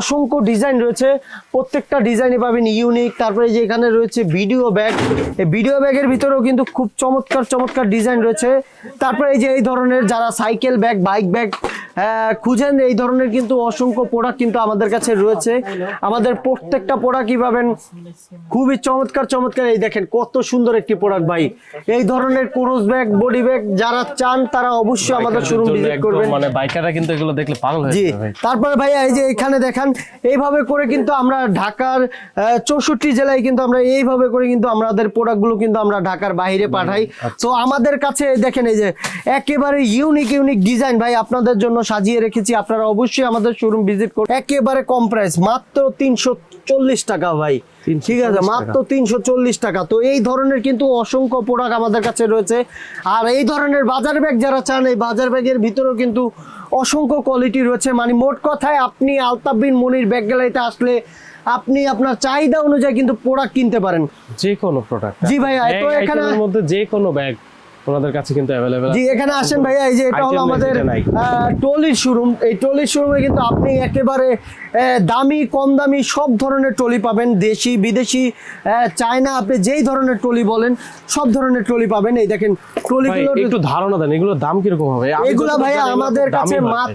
অসংখ্য ডিজাইন রয়েছে, প্রত্যেকটা ডিজাইনে পাবেন ইউনিক। তারপরে যে এখানে রয়েছে ভিডিও ব্যাগ, এই ভিডিও ব্যাগের ভিতরেও কিন্তু খুব চমৎকার চমৎকার ডিজাইন রয়েছে। তারপরে এই যে এই ধরনের যারা সাইকেল ব্যাগ, বাইক ব্যাগ খুঁজেন, এই ধরনের কিন্তু অসংখ্য প্রোডাক্ট কিন্তু আমাদের কাছে রয়েছে। আমাদের প্রত্যেকটা প্রোডাক্টই পাবেন খুবই চমৎকার চমৎকার। এই দেখেন কত সুন্দর একটি প্রোডাক্ট ভাই। এই ধরনের ক্রুজ ব্যাগ, বডি ব্যাগ যারা চান তারা অবশ্যই আমাদের শোরুম ভিজিট করবেন। মানে বাইকাররা কিন্তু এগুলো দেখলে পাগল হয়ে জি। যাবে ভাই। তারপরে ভাইয়া এই যে এখানে দেখেন এইভাবে করে কিন্তু আমরা ঢাকার 64 জেলায় কিন্তু আমরা এইভাবে করে কিন্তু আমাদের প্রোডাক্টগুলো কিন্তু আমরা ঢাকার বাইরে পাঠাই। তো আমাদের কাছে দেখেন এই যে একেবারে ইউনিক ইউনিক ডিজাইন ভাই আপনাদের জন্য সাজিয়ে রেখেছি। আপনারা অবশ্যই আমাদের শোরুম ভিজিট করুন। একেবারে কম প্রাইস, মাত্র 340 টাকা ভাই। ঠিক আছে, মাত্র 340 টাকা। তো এই ধরনের কিন্তু অসংখ্য প্রোডাক্ট আমাদের কাছে রয়েছে। আর এই ধরনের বাজার ব্যাগ যারা চান, এই বাজার ব্যাগের ভিতরেও কিন্তু অসংখ্য কোয়ালিটি রয়েছে। মানে মোট কথায় আপনি আলতাফ বিন মনির ব্যাগ গ্যালারিতে আসলে আপনি আপনার চাহিদা অনুযায়ী কিন্তু প্রোডাক্ট কিনতে পারেন, যে কোনো প্রোডাক্ট। জি ভাইয়া। তো এখানে মধ্যে যে কোনো ব্যাগ ওনাদের কাছে কিন্তু अवेलेबल আছে। জি, এখানে আসেন ভাইয়া। এই যে এটা হলো আমাদের ট্রলির শোরুম। এই ট্রলির শোরুমে কিন্তু আপনি একেবারে দামি কম দামি সব ধরনের ট্রলি পাবেন, দেশি বিদেশি চায়না, আপনি যেই ধরনের ট্রলি বলেন সব ধরনের ট্রলি পাবেন। এই দেখেন ট্রলিগুলো একটু ধারণা দেন এগুলোর দাম কিরকম হবে? এগুলা ভাইয়া আমাদের কাছে মাত্র